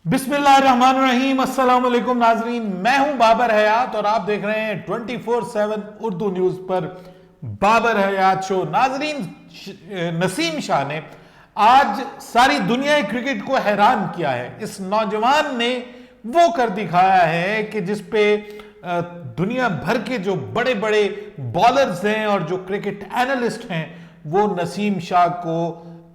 बिस्मिल्लाहिर्रहमानिर्रहीम, अस्सलाम वालेकुम नाजरीन। मैं हूं बाबर हयात और आप देख रहे हैं 24/7 उर्दू न्यूज पर बाबर हयात शो। नाजरीन, नसीम शाह ने आज सारी दुनिया क्रिकेट को हैरान किया है। इस नौजवान ने वो कर दिखाया है कि जिस पे दुनिया भर के जो बड़े बड़े बॉलर्स हैं और जो क्रिकेट एनालिस्ट हैं वो नसीम शाह को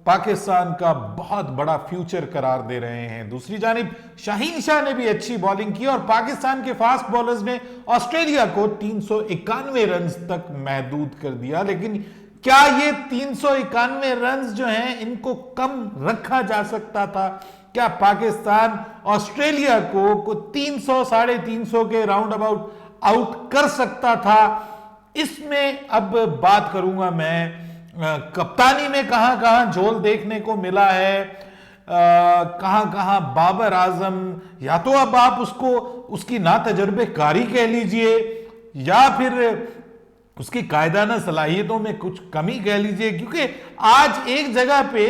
पाकिस्तान का बहुत बड़ा फ्यूचर करार दे रहे हैं। दूसरी जानिब शाहीन शाह ने भी अच्छी बॉलिंग की और पाकिस्तान के फास्ट बॉलर्स ने ऑस्ट्रेलिया को 391 रन तक महदूद कर दिया। लेकिन क्या ये 391 रन जो हैं इनको कम रखा जा सकता था? क्या पाकिस्तान ऑस्ट्रेलिया को 300 350 के राउंड अबाउट आउट कर सकता था? इसमें अब बात करूंगा मैं। कप्तानी में कहां कहां झोल देखने को मिला है, कहां कहां बाबर आजम, या तो अब आप उसको उसकी ना तजर्बेकारी कह लीजिए या फिर उसकी कायदाना सलाहियतों में कुछ कमी कह लीजिए, क्योंकि आज एक जगह पे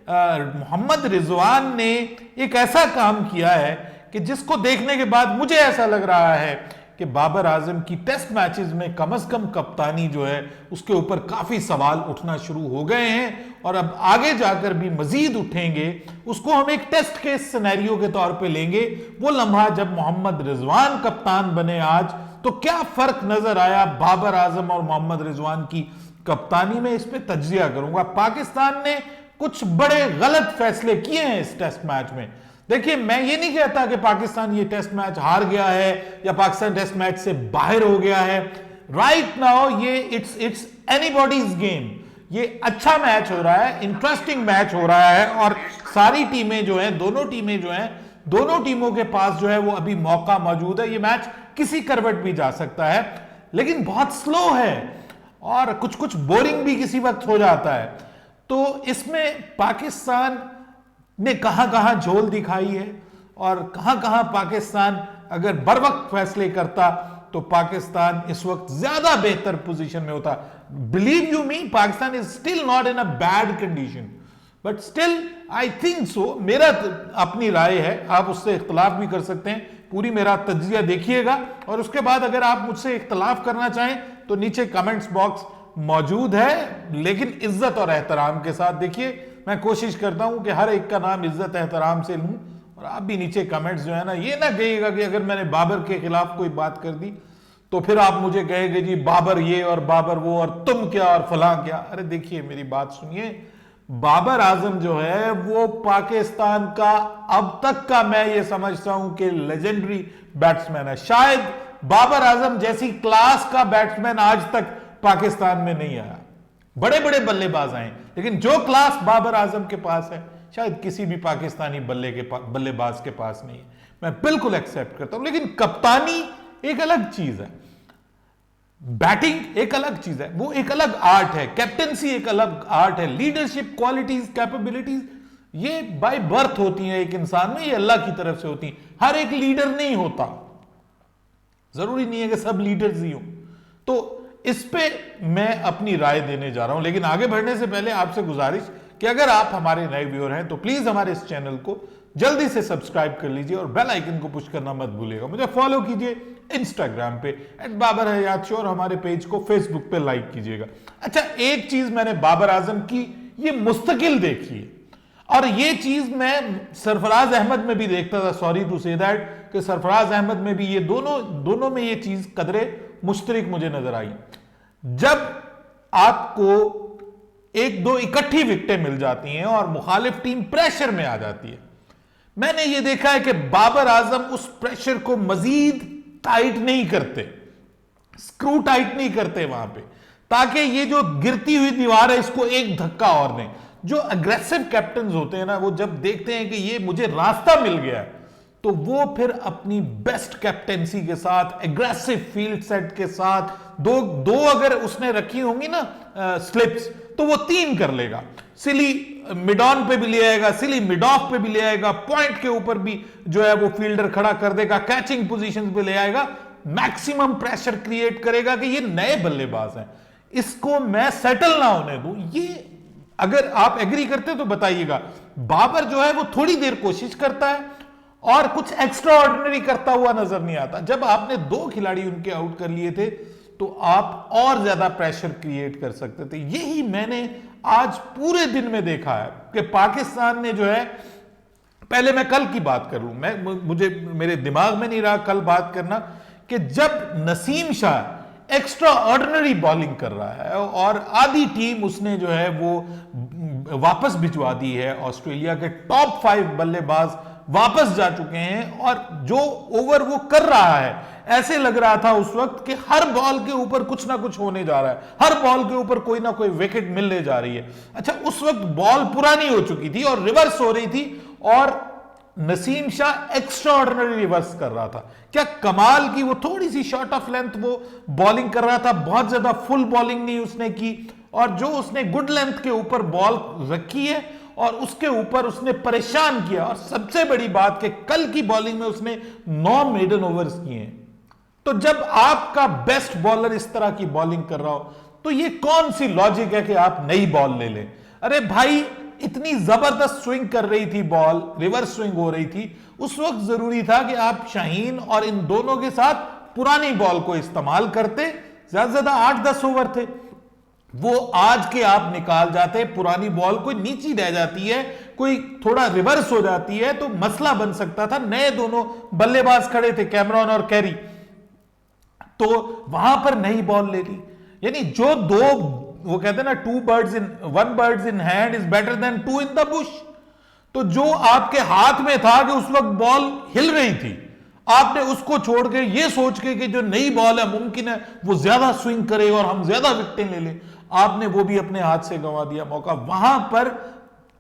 मोहम्मद रिजवान ने एक ऐसा काम किया है कि जिसको देखने के बाद मुझे ऐसा लग रहा है कि बाबर आजम की टेस्ट मैचेस में कम से कम कप्तानी जो है उसके ऊपर काफी सवाल उठना शुरू हो गए हैं और अब आगे जाकर भी मजीद उठेंगे। उसको हम एक टेस्ट के सिनेरियो के तौर पे लेंगे। वो लम्हा जब मोहम्मद रिजवान कप्तान बने आज, तो क्या फर्क नजर आया बाबर आजम और मोहम्मद रिजवान की कप्तानी में, इस पे तज्जिया करूंगा। पाकिस्तान ने कुछ बड़े गलत फैसले किए हैं इस टेस्ट मैच में। देखिए, मैं ये नहीं कहता कि पाकिस्तान ये टेस्ट मैच हार गया है या पाकिस्तान टेस्ट मैच से बाहर हो गया है। राइट नाउ ये इट्स एनीबॉडीज गेम। ये अच्छा मैच हो रहा है, इंटरेस्टिंग मैच हो रहा है और सारी टीमें जो हैं, दोनों टीमें जो हैं, दोनों टीमों के पास जो है वो अभी मौका मौजूद है। ये मैच किसी करवट भी जा सकता है, लेकिन बहुत स्लो है और कुछ कुछ बोरिंग भी किसी वक्त हो जाता है। तो इसमें पाकिस्तान ने कहां कहां झोल दिखाई है और कहां कहां पाकिस्तान अगर बर वक्त फैसले करता तो पाकिस्तान इस वक्त ज्यादा बेहतर पोजीशन में होता। Believe you me, Pakistan is still not in a bad condition, but still I think so. मेरा अपनी राय है, आप उससे इख्तलाफ भी कर सकते हैं। पूरी मेरा तज्जिया देखिएगा और उसके बाद अगर आप मुझसे इख्तलाफ करना चाहें तो नीचे कमेंट्स बॉक्स मौजूद है, लेकिन इज्जत और एहतराम के साथ। देखिए, मैं कोशिश करता हूं कि हर एक का नाम इज्जत एहतराम से लूं और आप भी नीचे कमेंट्स जो है ना, ये ना कहिएगा कि अगर मैंने बाबर के खिलाफ कोई बात कर दी तो फिर आप मुझे कहेंगे जी बाबर ये और बाबर वो और तुम क्या और फलां क्या। अरे देखिए, मेरी बात सुनिए। बाबर आजम जो है वो पाकिस्तान का अब तक का, मैं ये समझता हूं कि लेजेंडरी बैट्समैन है। शायद बाबर आजम जैसी क्लास का बैट्समैन आज तक पाकिस्तान में नहीं आया। बड़े बड़े बल्लेबाज आए, लेकिन जो क्लास बाबर आजम के पास है शायद किसी भी पाकिस्तानी बल्लेबाज के पास नहीं है। मैं बिल्कुल एक्सेप्ट करता हूं, लेकिन कप्तानी एक अलग चीज है, बैटिंग एक अलग चीज है, वो एक अलग आर्ट है। कैप्टेंसी एक अलग आर्ट है। लीडरशिप क्वालिटीज, कैपेबिलिटीज ये बाय बर्थ होती हैं एक इंसान में, ये अल्लाह की तरफ से होती हैं। हर एक लीडर नहीं होता, जरूरी नहीं है कि सब लीडर्स ही हो। तो इस पे मैं अपनी राय देने जा रहा हूं, लेकिन आगे बढ़ने से पहले आपसे गुजारिश कि अगर आप हमारे नए व्यूअर हैं तो प्लीज हमारे इस चैनल को जल्दी से सब्सक्राइब कर लीजिए और बेल आइकन को पुश करना मत भूलिएगा। मुझे फॉलो कीजिए इंस्टाग्राम पे @बाबर हयात शो और हमारे पेज को फेसबुक पे लाइक कीजिएगा। अच्छा, एक चीज मैंने बाबर आजम की ये मुस्तकिल देखी है और ये चीज मैं सरफराज अहमद में भी देखता था। सॉरी टू से दैट कि सरफराज अहमद में भी ये दोनों में ये चीज कदरे मुश्तरक मुझे नजर आई। जब आपको एक दो इकट्ठी विकेटें मिल जाती हैं और मुखालिफ टीम प्रेशर में आ जाती है, मैंने यह देखा है कि बाबर आजम उस प्रेशर को मजीद टाइट नहीं करते, स्क्रू टाइट नहीं करते वहां पे, ताकि ये जो गिरती हुई दीवार है इसको एक धक्का और दें। जो अग्रेसिव कैप्टन होते हैं ना, वो जब देखते हैं कि ये मुझे रास्ता मिल गया है तो वो फिर अपनी बेस्ट कैप्टेंसी के साथ, एग्रेसिव फील्ड सेट के साथ, दो अगर उसने रखी होंगी ना स्लिप्स, तो वो 3 कर लेगा। सिली मिड ऑन पे भी ले आएगा, सिली मिड ऑफ पे भी ले आएगा, पॉइंट के ऊपर भी जो है वो फील्डर खड़ा कर देगा, कैचिंग पोजीशन पे ले आएगा, मैक्सिमम प्रेशर क्रिएट करेगा कि ये नए बल्लेबाज हैं, इसको मैं सेटल ना होने दूं। ये अगर आप एग्री करते हो तो बताइएगा। बाबर जो है वो थोड़ी देर कोशिश करता है और कुछ एक्स्ट्रा ऑर्डिनरी करता हुआ नजर नहीं आता। जब आपने 2 खिलाड़ी उनके आउट कर लिए थे तो आप और ज्यादा प्रेशर क्रिएट कर सकते थे। यही मैंने आज पूरे दिन में देखा है कि पाकिस्तान ने जो है, पहले मैं कल की बात करूं, मुझे मेरे दिमाग में नहीं रहा कल बात करना, कि जब Naseem Shah extra ordinary bowling कर रहा है और आधी टीम उसने जो है वो वापस भिजवा दी है, ऑस्ट्रेलिया के टॉप 5 बल्लेबाज वापस जा चुके हैं और जो ओवर वो कर रहा है, ऐसे लग रहा था उस वक्त कि हर बॉल के ऊपर कुछ ना कुछ होने जा रहा है, हर बॉल के ऊपर कोई ना कोई विकेट मिलने जा रही है। अच्छा, उस वक्त बॉल पुरानी हो चुकी थी और रिवर्स हो रही थी और Naseem Shah extra ordinary reverse कर रहा था। क्या कमाल की वो थोड़ी सी शॉर्ट ऑफ लेंथ वो बॉलिंग कर रहा था, बहुत ज्यादा फुल बॉलिंग नहीं उसने की, और जो उसने गुड लेंथ के ऊपर बॉल रखी है और उसके ऊपर उसने परेशान किया। और सबसे बड़ी बात कि कल की बॉलिंग में उसने 9 मेडन ओवर्स किए हैं। तो जब आपका बेस्ट बॉलर इस तरह की बॉलिंग कर रहा हो तो ये कौन सी लॉजिक है कि आप नई बॉल ले लें? अरे भाई, इतनी जबरदस्त स्विंग कर रही थी बॉल, रिवर्स स्विंग हो रही थी, उस वक्त जरूरी था कि आप शाहीन और इन दोनों के साथ पुरानी बॉल को इस्तेमाल करते। ज्यादा से ज्यादा 8-10 ओवर थे, वो आज के आप निकाल जाते। पुरानी बॉल कोई नीची रह जाती है, कोई थोड़ा रिवर्स हो जाती है तो मसला बन सकता था। नए दोनों बल्लेबाज खड़े थे, कैमरॉन और कैरी, तो वहां पर नई बॉल ले ली। यानी जो दो, वो कहते हैं ना, 1 birds in hand is better than 2 in the bush। तो जो आपके हाथ में था कि उस वक्त बॉल हिल रही थी, आपने उसको छोड़ के ये सोच के कि जो नई बॉल है मुमकिन है वो ज्यादा स्विंग करे और हम ज्यादा विकेटें ले लें, आपने वो भी अपने हाथ से गंवा दिया मौका। वहां पर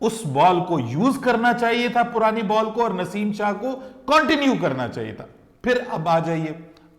उस बॉल को यूज करना चाहिए था, पुरानी बॉल को, और नसीम शाह को कंटिन्यू करना चाहिए था। फिर अब आ जाइए,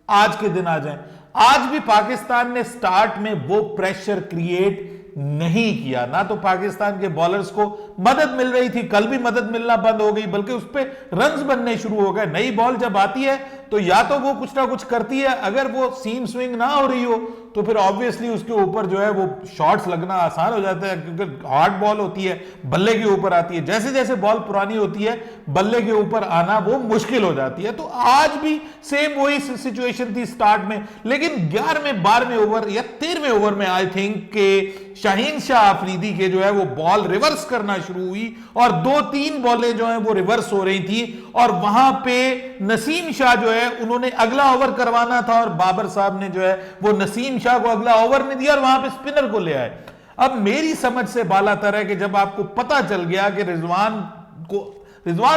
आज के दिन आ जाए। आज भी पाकिस्तान ने स्टार्ट में वो प्रेशर क्रिएट नहीं किया, ना तो पाकिस्तान के बॉलर्स को मदद मिल रही थी, कल भी मदद मिलना बंद हो गई, बल्कि उस पर रन्स बनने शुरू हो गए। नई बॉल जब आती है तो या तो वो कुछ ना कुछ करती है, अगर वो सीम स्विंग ना हो रही हो तो फिर ऑब्वियसली उसके ऊपर जो है वो शॉट्स लगना आसान हो जाता है, क्योंकि हार्ड बॉल होती है, बल्ले के ऊपर आती है। जैसे जैसे बॉल पुरानी होती है, बल्ले के ऊपर आना वो मुश्किल हो जाती है। तो आज भी सेम वही सिचुएशन थी स्टार्ट में, लेकिन 11वें 12वें ओवर या 13वें ओवर में आई थिंक के शाहीन शाह अफरीदी के जो है वो बॉल रिवर्स करना शुरू हुई और 2-3 बॉलें जो है वो रिवर्स हो रही थी, और वहां पे नसीम शाह जो है उन्होंने अगला ओवर करवाना था और बाबर साहब ने जो है वो नसीम शाह को अगला ओवर नहीं दिया और वहां पे स्पिनर को ले आए। अब मेरी समझ से बालातर है कि जब आपको पता चल गया कि रिजवान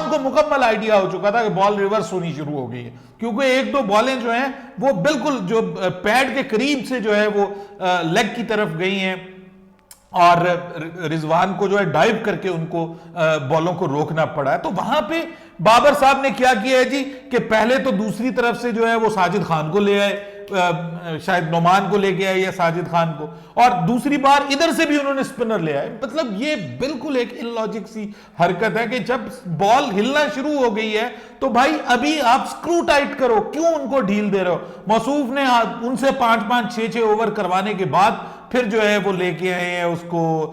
को मुकम्मल आइडिया हो चुका था कि बॉल रिवर्स होनी शुरू हो गई है, क्योंकि 1-2 बॉलें जो हैं वो बिल्कुल जो पैड के करीब से जो है वो लेग की तरफ गई हैं और रिजवान को जो है डाइव करके उनको बॉलों को रोकना पड़ा है। तो वहां पे बाबर साहब ने क्या किया है जी, कि पहले तो दूसरी तरफ से जो है वो साजिद खान को ले आए, शायद नोमान को लेके आए या साजिद खान को, और दूसरी बार इधर से भी उन्होंने स्पिनर ले आए। मतलब ये बिल्कुल एक इलॉजिक सी हरकत है कि जब बॉल हिलना शुरू हो गई है तो भाई अभी आप स्क्रू टाइट करो, क्यों उनको ढील दे रहे हो? मौसूफ ने उनसे 5-5, 6-6 ओवर करवाने के बाद फिर जो है वो लेके आए हैं उसको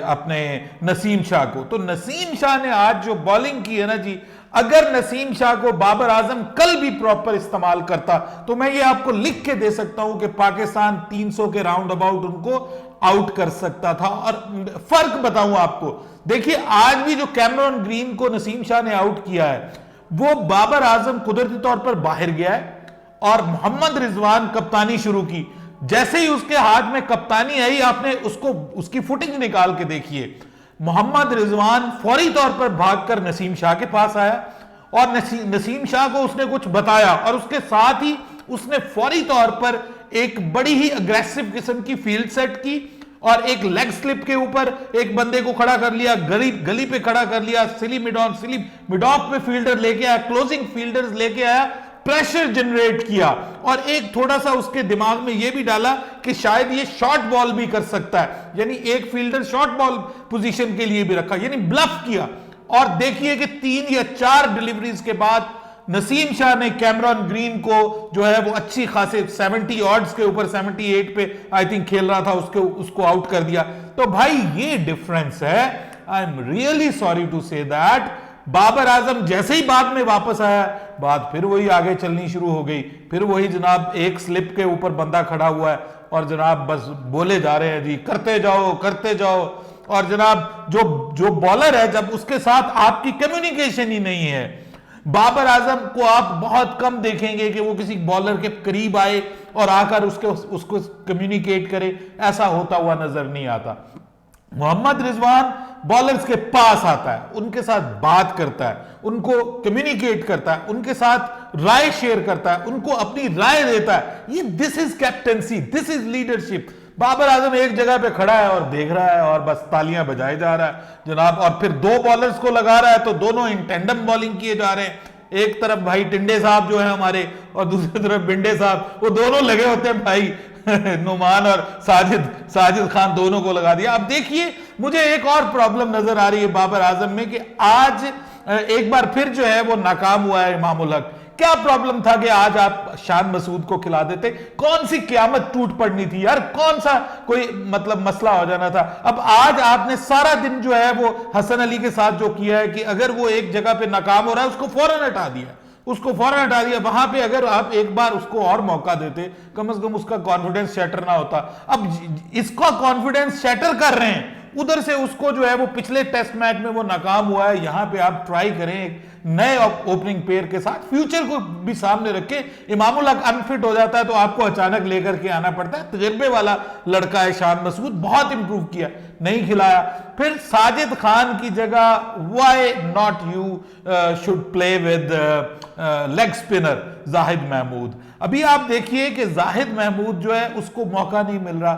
अपने नसीम शाह को। तो नसीम शाह ने आज जो बॉलिंग की है ना जी, अगर नसीम शाह को बाबर आजम कल भी प्रॉपर इस्तेमाल करता तो मैं ये आपको लिख के दे सकता हूं कि पाकिस्तान 300 के राउंड अबाउट उनको आउट कर सकता था। और फर्क बताऊं आपको, देखिए आज भी जो कैमरॉन ग्रीन को नसीम शाह ने आउट किया है, वो बाबर आजम कुदरती तौर पर बाहर गया है और मोहम्मद रिजवान कप्तानी शुरू की। जैसे ही उसके हाथ में कप्तानी आई, आपने उसकी फुटेज निकाल के देखिए, मोहम्मद रिजवान फौरी तौर पर भागकर नसीम शाह के पास आया और नसीम शाह को उसने कुछ बताया और उसके साथ ही उसने फौरी तौर पर एक बड़ी ही अग्रेसिव किस्म की फील्ड सेट की और एक लेग स्लिप के ऊपर एक बंदे को खड़ा कर लिया, गली पे खड़ा कर लिया, सिली मिड ऑफ पे फील्डर लेके आया, क्लोजिंग फील्डर्स लेके आया, प्रेशर जनरेट किया और एक थोड़ा सा उसके दिमाग में यह भी डाला कि शायद ये शॉर्ट बॉल भी कर सकता है, यानी एक फील्डर शॉर्ट बॉल पोजीशन के लिए भी रखा, यानी ब्लफ किया। और देखिए कि 3 या 4 डिलीवरीज के बाद नसीम शाह ने कैमरॉन ग्रीन को जो है वो अच्छी खासे 70 ऑड्स के ऊपर 78 पे आई थिंक खेल रहा था, उसको आउट कर दिया। तो भाई ये डिफरेंस है। I am really sorry to say that Babar Azam जैसे ही बाद में वापस आया, बात फिर वही आगे चलनी शुरू हो गई। फिर वही जनाब एक स्लिप के ऊपर बंदा खड़ा हुआ है और जनाब बस बोले जा रहे हैं जी करते जाओ करते जाओ। और जनाब जो जो बॉलर है, जब उसके साथ आपकी कम्युनिकेशन ही नहीं है, बाबर आजम को आप बहुत कम देखेंगे कि वो किसी बॉलर के करीब आए और आकर उसको कम्युनिकेट करे, ऐसा होता हुआ नजर नहीं आता। मोहम्मद रिजवान बॉलर्स के पास आता है, उनके साथ बात करता है, उनको कम्युनिकेट करता है, उनके साथ राय शेयर करता है, उनको अपनी राय देता है। ये this is captaincy, this is leadership. Babar Azam एक जगह पे खड़ा है और देख रहा है और बस तालियां बजाए जा रहा है जनाब। और फिर दो बॉलर्स को लगा रहा है तो दोनों इन टेंडम बॉलिंग किए जा रहे हैं। एक तरफ भाई टिंडे साहब जो है हमारे और दूसरी तरफ बिंडे साहब, वो दोनों लगे होते हैं भाई नुमान और साजिद खान दोनों को लगा दिया। अब देखिए मुझे एक और प्रॉब्लम नजर आ रही है बाबर आजम में कि आज एक बार फिर जो है वो नाकाम हुआ है इमामुल हक। क्या प्रॉब्लम था कि आज आप शान मसूद को खिला देते? कौन सी क़यामत टूट पड़नी थी यार, कौन सा कोई मतलब मसला हो जाना था? अब आज आपने सारा दिन जो है वो हसन अली के साथ जो किया है कि अगर वो एक जगह पे नाकाम हो रहा है उसको फौरन हटा दिया, उसको फौरन हटा दिया। वहां पे अगर आप एक बार उसको और मौका देते, कम से कम उसका कॉन्फिडेंस शैटर ना होता। अब इसका कॉन्फिडेंस शैटर कर रहे हैं, उधर से उसको जो है वो पिछले टेस्ट मैच में वो नाकाम हुआ है। यहां पे आप ट्राई करें नए ओपनिंग पेयर के साथ, फ्यूचर को भी सामने रख के। इमामुल हक अनफिट हो जाता है तो आपको अचानक लेकर के आना पड़ता है। तजर्बे वाला लड़का है शान मसूद, बहुत इंप्रूव किया, नहीं खिलाया। फिर साजिद खान की जगह why not you should play with leg spinner Zahid Mahmood. अभी आप देखिए कि जाहिद महमूद जो है उसको मौका नहीं मिल रहा।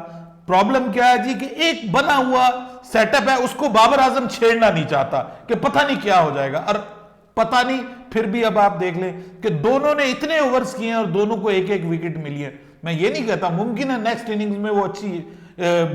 प्रॉब्लम क्या है जी कि एक बना हुआ सेटअप है, उसको बाबर आजम छेड़ना नहीं चाहता कि पता नहीं क्या हो जाएगा। और पता नहीं, फिर भी अब आप देख लें कि दोनों ने इतने ओवर्स किए हैं और दोनों को एक एक विकेट मिली है। मैं ये नहीं कहता, मुमकिन है नेक्स्ट इनिंग्स में वो अच्छी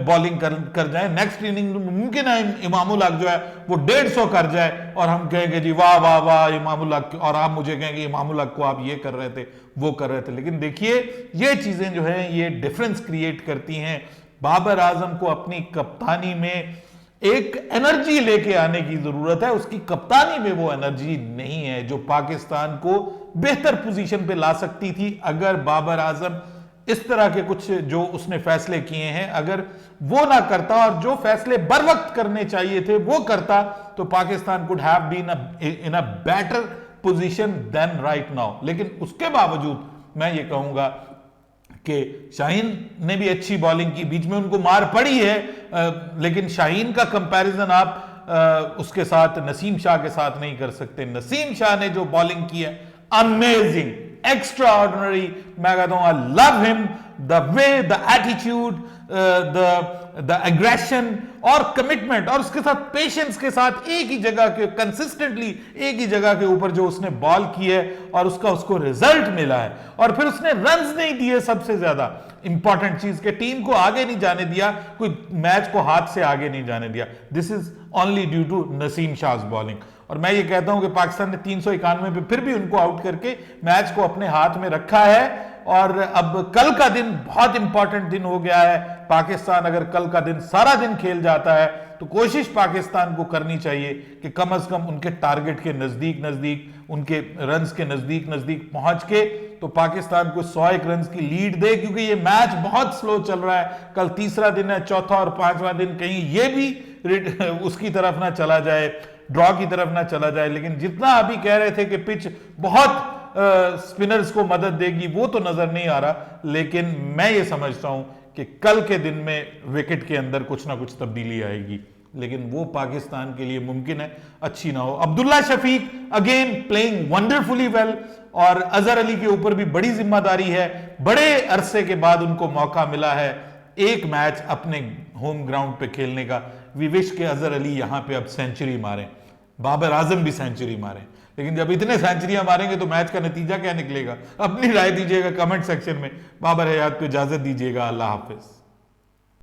बॉलिंग कर जाए, नेक्स्ट इनिंग में मुमकिन है इमामुल हक जो है वो 150 कर जाए और हम कहेंगे जी वाह वाह वाह इमामुल हक, और आप मुझे कहेंगे इमामुल हक को आप ये कर रहे थे वो कर रहे थे। लेकिन देखिए ये चीजें जो है ये डिफरेंस क्रिएट करती हैं। बाबर आजम को अपनी कप्तानी में एक एनर्जी लेके आने की जरूरत है, उसकी कप्तानी में वो एनर्जी नहीं है जो पाकिस्तान को बेहतर पोजीशन पे ला सकती थी। अगर बाबर आजम इस तरह के कुछ जो उसने फैसले किए हैं अगर वो ना करता और जो फैसले बर वक्त करने चाहिए थे वो करता, तो Pakistan could have been in a better position than right now. लेकिन उसके बावजूद मैं ये कहूंगा कि शाहीन ने भी अच्छी बॉलिंग की, बीच में उनको मार पड़ी है, लेकिन शाहीन का कंपैरिजन आप उसके साथ नसीम शाह के साथ नहीं कर सकते। नसीम शाह ने जो बॉलिंग की है अमेजिंग, एक्स्ट्रा ऑर्डिनरी। मैं कहता हूं I love him, the way, the attitude, the aggression और कमिटमेंट, और उसके साथ पेशेंस के साथ एक ही जगह के कंसिस्टेंटली एक ही जगह के ऊपर जो उसने बॉल की है और उसको रिजल्ट मिला है। और फिर उसने रन्स नहीं दिए, सबसे ज्यादा इंपॉर्टेंट चीज के टीम को आगे नहीं जाने दिया, कोई मैच को हाथ से आगे नहीं जाने दिया। This is only due to Naseem Shah bowling. और मैं ये कहता हूं कि पाकिस्तान ने 391 पे फिर भी उनको आउट करके मैच को अपने हाथ में रखा है। और अब कल का दिन बहुत इंपॉर्टेंट दिन हो गया है। पाकिस्तान अगर कल का दिन सारा दिन खेल जाता है तो कोशिश पाकिस्तान को करनी चाहिए कि कम से कम उनके टारगेट के नजदीक नजदीक, उनके रन्स के नजदीक नजदीक पहुंच के तो पाकिस्तान को 101 रन्स की लीड दे, क्योंकि ये मैच बहुत स्लो चल रहा है। कल तीसरा दिन है, चौथा और पांचवा दिन कहीं ये भी उसकी तरफ ना चला जाए, ड्रॉ की तरफ ना चला जाए। लेकिन जितना अभी कह रहे थे कि पिच बहुत स्पिनर्स को मदद देगी वो तो नजर नहीं आ रहा। लेकिन मैं ये समझता हूं कि कल के दिन में विकेट के अंदर कुछ ना कुछ तब्दीली आएगी, लेकिन वो पाकिस्तान के लिए मुमकिन है अच्छी ना हो। Abdullah Shafique again playing wonderfully well, और अजहर अली के ऊपर भी बड़ी जिम्मेदारी है। बड़े अरसे के बाद उनको मौका मिला है एक मैच अपने होम ग्राउंड पे खेलने का। वी विश के अजहर अली यहां पे अब सेंचुरी मारे, बाबर आजम भी सेंचुरी मारे। लेकिन जब इतने सेंचुरियां मारेंगे तो मैच का नतीजा क्या निकलेगा? अपनी राय दीजिएगा कमेंट सेक्शन में। बाबर हयात को इजाजत दीजिएगा। अल्लाह हाफिज।